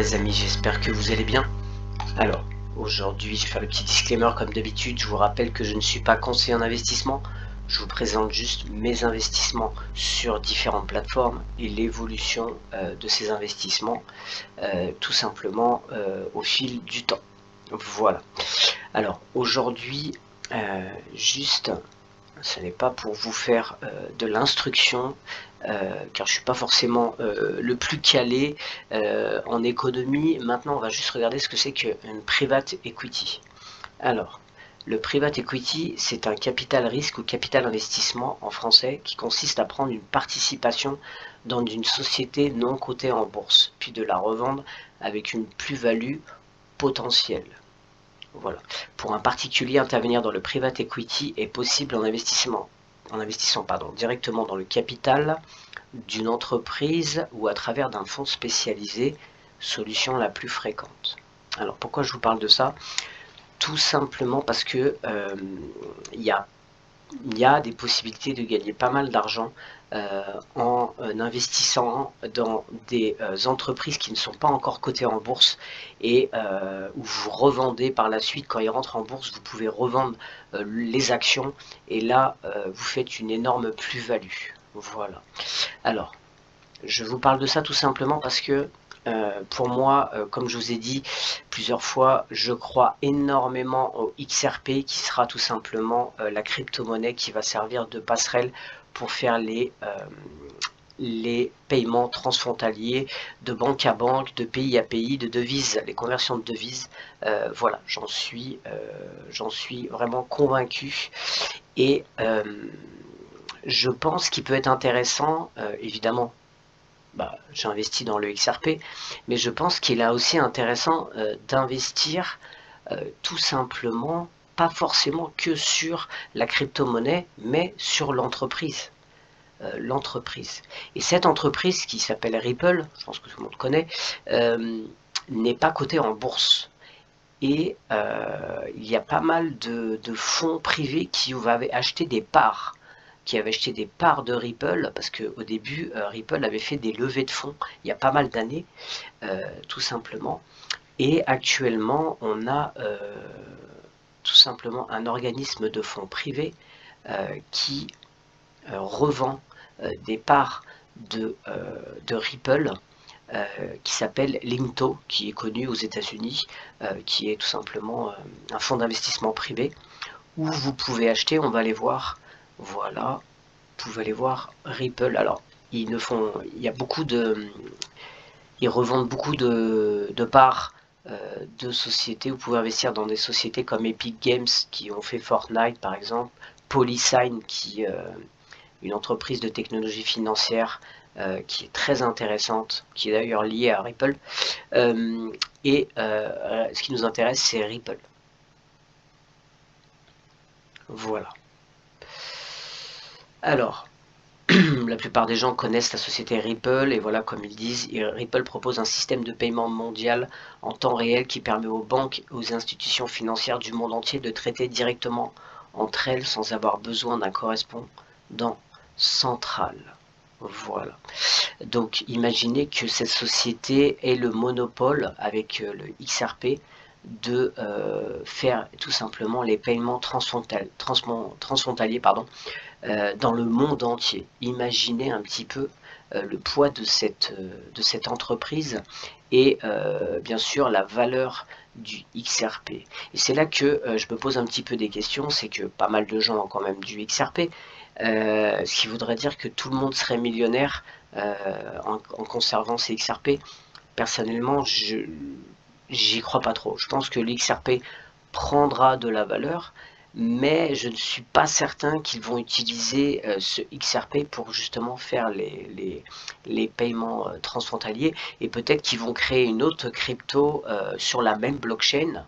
les amis, j'espère que vous allez bien. Alors, aujourd'hui, je vais faire le petit disclaimer comme d'habitude. Je vous rappelle que je ne suis pas conseiller en investissement. Je vous présente juste mes investissements sur différentes plateformes et l'évolution de ces investissements, tout simplement au fil du temps. Voilà. Alors, aujourd'hui, juste... Ce n'est pas pour vous faire de l'instruction, car je suis pas forcément le plus calé en économie. Maintenant, on va juste regarder ce que c'est qu'une private equity. Alors, le private equity, c'est un capital risque ou capital investissement en français qui consiste à prendre une participation dans une société non cotée en bourse, puis de la revendre avec une plus-value potentielle. Voilà. Pour un particulier, intervenir dans le private equity est possible en investissant directement dans le capital d'une entreprise ou à travers d'un fonds spécialisé, solution la plus fréquente. Alors pourquoi je vous parle de ça? Tout simplement parce que il y a des possibilités de gagner pas mal d'argent en investissant dans des entreprises qui ne sont pas encore cotées en bourse et où vous revendez par la suite. Quand ils rentrent en bourse, vous pouvez revendre les actions et là vous faites une énorme plus-value. Voilà. Alors, je vous parle de ça tout simplement parce que pour moi, comme je vous ai dit plusieurs fois, je crois énormément au XRP qui sera tout simplement la crypto-monnaie qui va servir de passerelle pour faire les paiements transfrontaliers de banque à banque, de pays à pays, de devises, les conversions de devises. Voilà, j'en suis vraiment convaincu et je pense qu'il peut être intéressant, évidemment. J'ai investi dans le XRP, mais je pense qu'il est aussi intéressant d'investir tout simplement, pas forcément que sur la crypto-monnaie, mais sur l'entreprise. Et cette entreprise qui s'appelle Ripple, je pense que tout le monde connaît, n'est pas cotée en bourse. Et il y a pas mal de fonds privés qui avaient acheté des parts de Ripple, parce qu'au début, Ripple avait fait des levées de fonds il y a pas mal d'années, tout simplement. Et actuellement, on a tout simplement un organisme de fonds privés qui revend des parts de Ripple, qui s'appelle Linto, qui est connu aux États-Unis, qui est tout simplement un fonds d'investissement privé, où vous pouvez acheter, on va aller voir. Voilà, vous pouvez aller voir Ripple. Alors, ils revendent beaucoup de parts de sociétés. Vous pouvez investir dans des sociétés comme Epic Games qui ont fait Fortnite par exemple, Polysign qui une entreprise de technologie financière qui est très intéressante, qui est d'ailleurs liée à Ripple. Ce qui nous intéresse, c'est Ripple. Voilà. Alors, la plupart des gens connaissent la société Ripple et voilà, comme ils disent, Ripple propose un système de paiement mondial en temps réel qui permet aux banques et aux institutions financières du monde entier de traiter directement entre elles sans avoir besoin d'un correspondant central. Voilà. Donc imaginez que cette société ait le monopole avec le XRP de faire tout simplement les paiements transfrontaliers dans le monde entier. Imaginez un petit peu le poids de cette entreprise et bien sûr la valeur du XRP. Et c'est là que je me pose un petit peu des questions, c'est que pas mal de gens ont quand même du XRP, ce qui voudrait dire que tout le monde serait millionnaire en conservant ces XRP. Personnellement, j'y crois pas trop. Je pense que l'XRP prendra de la valeur, mais je ne suis pas certain qu'ils vont utiliser ce XRP pour justement faire les paiements transfrontaliers, et peut-être qu'ils vont créer une autre crypto sur la même blockchain,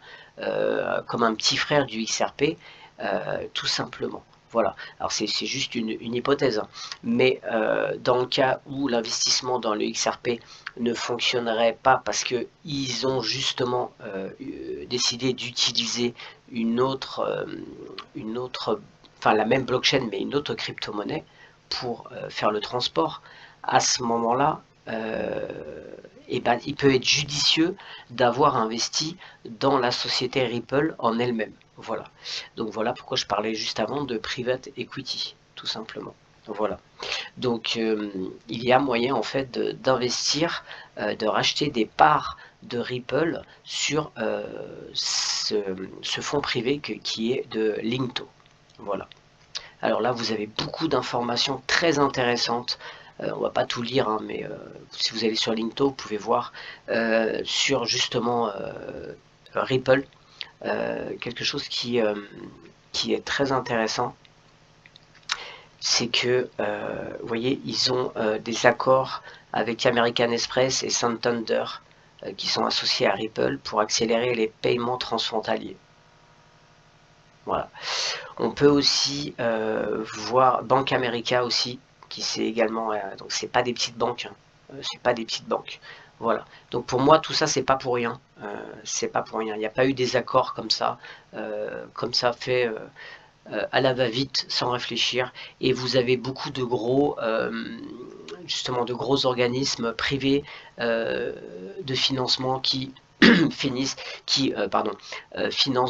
comme un petit frère du XRP, tout simplement. Voilà, alors c'est juste une hypothèse, hein. Mais dans le cas où l'investissement dans le XRP ne fonctionnerait pas parce qu'ils ont justement décidé d'utiliser la même blockchain mais une autre crypto-monnaie pour faire le transport, à ce moment-là, et ben, il peut être judicieux d'avoir investi dans la société Ripple en elle-même. Voilà. Donc voilà pourquoi je parlais juste avant de private equity, tout simplement. Voilà. Donc il y a moyen en fait d'investir, de racheter des parts de Ripple sur ce fonds privé qui est de Linkto. Voilà. Alors là, vous avez beaucoup d'informations très intéressantes. On va pas tout lire, hein, mais si vous allez sur Linkto, vous pouvez voir sur justement Ripple, quelque chose qui est très intéressant. C'est que, vous voyez, ils ont des accords avec American Express et Santander qui sont associés à Ripple pour accélérer les paiements transfrontaliers. Voilà. On peut aussi voir Bank America aussi, qui c'est également, donc c'est pas des petites banques, hein, c'est pas des petites banques. Voilà. Donc pour moi tout ça c'est pas pour rien, c'est pas pour rien. Il n'y a pas eu des accords comme ça fait à la va-vite sans réfléchir. Et vous avez beaucoup de gros, justement de gros organismes privés de financement qui financent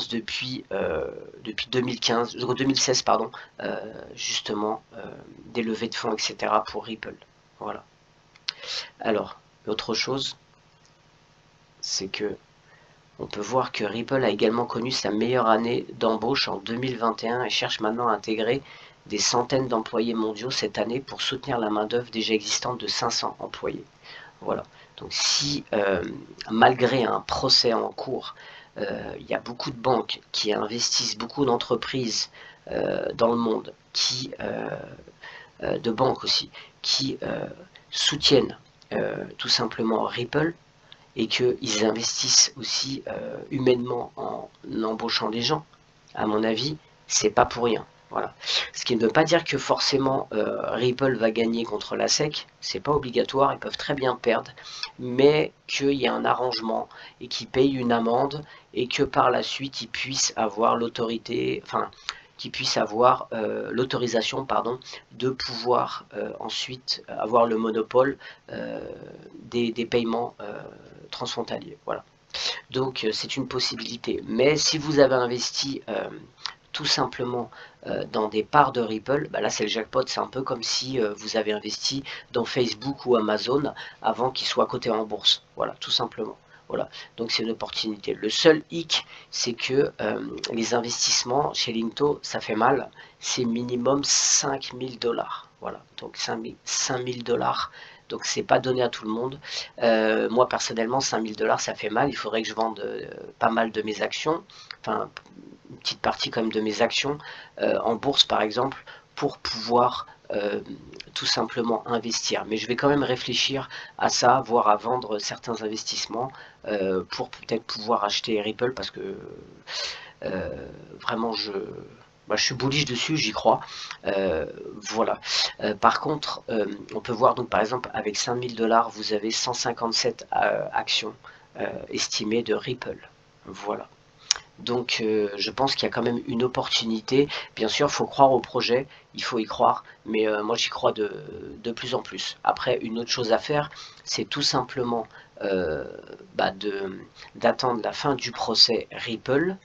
depuis 2016 pardon, justement des levées de fonds, etc. pour Ripple. Voilà. Alors, l'autre chose, c'est que on peut voir que Ripple a également connu sa meilleure année d'embauche en 2021 et cherche maintenant à intégrer des centaines d'employés mondiaux cette année pour soutenir la main-d'œuvre déjà existante de 500 employés. Voilà. Donc si malgré un procès en cours, il y a beaucoup de banques qui investissent, beaucoup d'entreprises dans le monde, de banques aussi, qui soutiennent tout simplement Ripple, et qu'ils investissent aussi humainement en embauchant des gens, à mon avis, c'est pas pour rien. Voilà. Ce qui ne veut pas dire que forcément Ripple va gagner contre la SEC, c'est pas obligatoire, ils peuvent très bien perdre, mais qu'il y a un arrangement et qu'ils payent une amende et que par la suite ils puissent avoir l'autorité, enfin qui puissent avoir l'autorisation de pouvoir ensuite avoir le monopole des paiements transfrontaliers. Voilà. Donc c'est une possibilité. Mais si vous avez investi tout simplement dans des parts de Ripple, bah là c'est le jackpot, c'est un peu comme si vous avez investi dans Facebook ou Amazon avant qu'ils soient cotés en bourse. Voilà, tout simplement. Voilà, donc c'est une opportunité. Le seul hic, c'est que les investissements chez Linkto, ça fait mal, c'est minimum 5000 $. Voilà, donc 5000 $. Donc c'est pas donné à tout le monde. Moi personnellement 5000 $, ça fait mal. Il faudrait que je vende pas mal de mes actions, enfin une petite partie quand même de mes actions en bourse par exemple, pour pouvoir tout simplement investir. Mais je vais quand même réfléchir à ça, voire à vendre certains investissements pour peut-être pouvoir acheter Ripple, parce que vraiment je suis bullish dessus, j'y crois. Voilà. Par contre, on peut voir donc par exemple avec 5000 $, vous avez 157 actions estimées de Ripple. Voilà. Donc je pense qu'il y a quand même une opportunité. Bien sûr, il faut croire au projet, il faut y croire, mais moi j'y crois de plus en plus. Après, une autre chose à faire, c'est tout simplement d'attendre la fin du procès Ripple,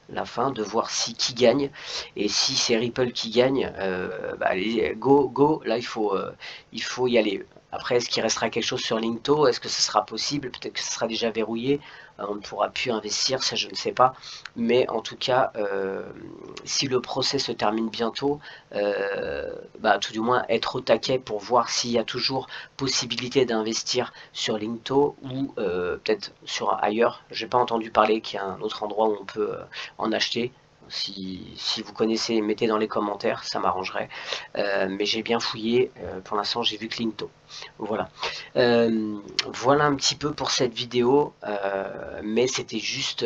la fin, de voir qui gagne, et si c'est Ripple qui gagne, allez, go, là il faut y aller. Après, est-ce qu'il restera quelque chose sur Linkto? Est-ce que ce sera possible? Peut-être que ce sera déjà verrouillé, on ne pourra plus investir, ça je ne sais pas. Mais en tout cas, si le procès se termine bientôt, tout du moins être au taquet pour voir s'il y a toujours possibilité d'investir sur Linkto ou peut-être sur ailleurs. J'ai pas entendu parler qu'il y a un autre endroit où on peut en acheter. Si vous connaissez, mettez dans les commentaires, ça m'arrangerait. Mais j'ai bien fouillé, pour l'instant j'ai vu que Linkto. Voilà. Voilà un petit peu pour cette vidéo, mais c'était juste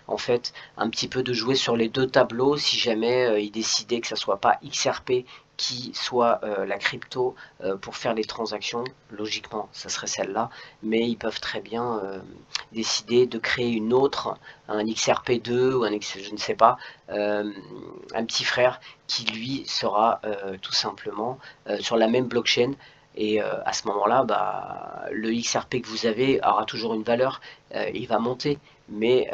en fait un petit peu de jouer sur les deux tableaux si jamais ils décidaient que ça soit pas XRP qui soit la crypto pour faire les transactions. Logiquement ça serait celle-là, mais ils peuvent très bien décider de créer une autre, un XRP2 ou je ne sais pas, un petit frère qui lui sera tout simplement sur la même blockchain, et à ce moment-là, bah, le XRP que vous avez aura toujours une valeur, il va monter, mais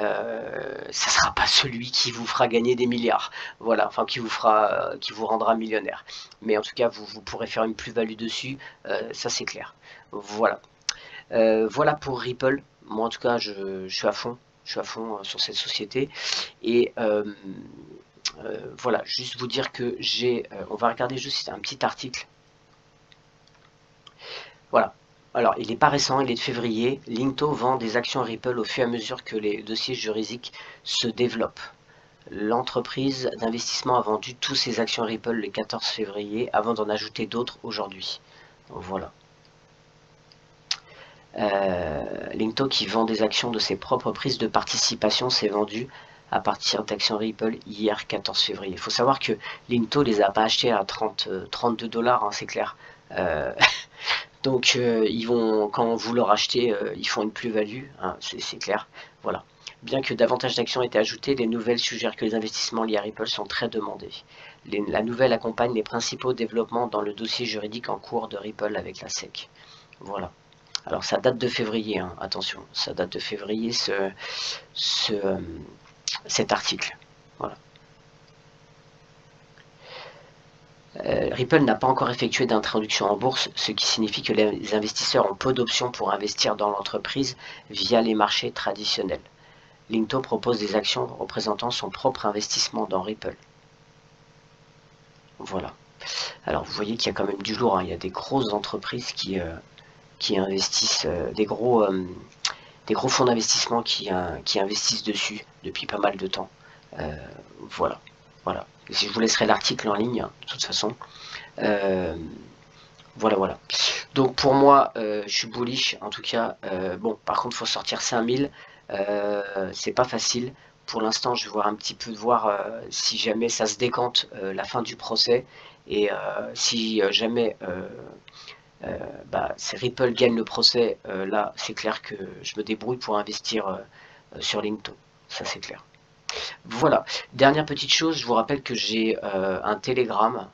ça sera pas celui qui vous fera gagner des milliards, voilà, enfin qui vous rendra millionnaire. Mais en tout cas, vous pourrez faire une plus-value dessus, ça c'est clair. Voilà. Voilà pour Ripple. Moi en tout cas, je suis à fond. Je suis à fond sur cette société. Et voilà, juste vous dire que on va regarder juste un petit article. Voilà. Alors, il n'est pas récent, il est de février. Linto vend des actions Ripple au fur et à mesure que les dossiers juridiques se développent. L'entreprise d'investissement a vendu tous ses actions Ripple le 14 février avant d'en ajouter d'autres aujourd'hui. Voilà. Linto qui vend des actions de ses propres prises de participation s'est vendu à partir d'actions Ripple hier 14 février. Il faut savoir que Linto les a pas achetées à 32 $, hein, c'est clair. Donc ils vont, quand vous leur achetez, ils font une plus-value, hein, c'est clair. Voilà. Bien que davantage d'actions aient été ajoutées, les nouvelles suggèrent que les investissements liés à Ripple sont très demandés. La nouvelle accompagne les principaux développements dans le dossier juridique en cours de Ripple avec la SEC. Voilà. Alors ça date de février, hein, attention, ça date de février cet article. Voilà. Ripple n'a pas encore effectué d'introduction en bourse, ce qui signifie que les investisseurs ont peu d'options pour investir dans l'entreprise via les marchés traditionnels. Linto propose des actions représentant son propre investissement dans Ripple. Voilà. Alors vous voyez qu'il y a quand même du lourd, hein. Il y a des grosses entreprises qui investissent, des gros fonds d'investissement qui investissent dessus depuis pas mal de temps. Voilà. Voilà. Je vous laisserai l'article en ligne, de toute façon. Voilà. Donc pour moi, je suis bullish, en tout cas. Bon, par contre, il faut sortir 5000. C'est pas facile. Pour l'instant, je vais voir un petit peu si jamais ça se décante la fin du procès. Et si jamais Ripple gagne le procès, là, c'est clair que je me débrouille pour investir sur Linto. Ça, c'est clair. Voilà. Dernière petite chose, je vous rappelle que j'ai un Telegram,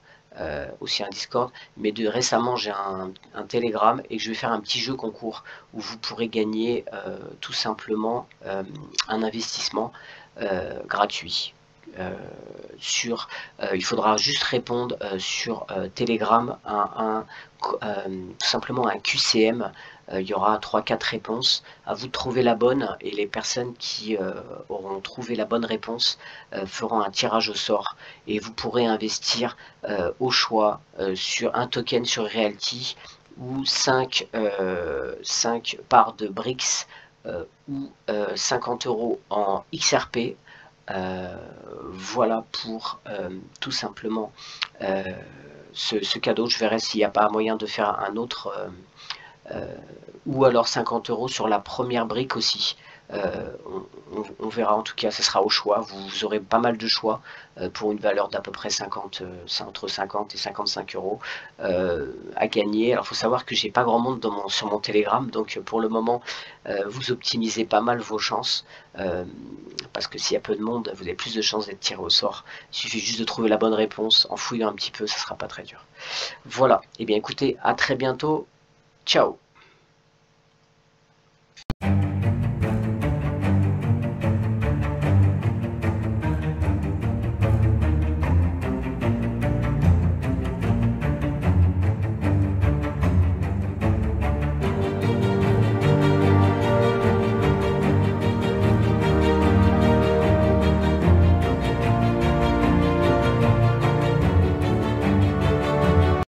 aussi un Discord, mais récemment j'ai un Telegram et que je vais faire un petit jeu concours où vous pourrez gagner tout simplement un investissement gratuit. Il faudra juste répondre sur Telegram tout simplement un QCM. Il y aura 3-4 réponses. À vous de trouver la bonne et les personnes qui auront trouvé la bonne réponse feront un tirage au sort et vous pourrez investir au choix sur un token sur Realty ou 5 parts de BRICS ou 50 € en XRP. Voilà pour tout simplement ce cadeau. Je verrai s'il n'y a pas moyen de faire un autre ou alors 50 € sur la première brique aussi. On verra, en tout cas, ce sera au choix. Vous aurez pas mal de choix pour une valeur d'à peu près entre 50 et 55 € à gagner. Alors il faut savoir que j'ai pas grand monde sur mon Telegram, donc pour le moment vous optimisez pas mal vos chances parce que s'il y a peu de monde, vous avez plus de chances d'être tiré au sort. Il suffit juste de trouver la bonne réponse en fouillant un petit peu, ça sera pas très dur. Voilà, et bien écoutez, à très bientôt. Ciao.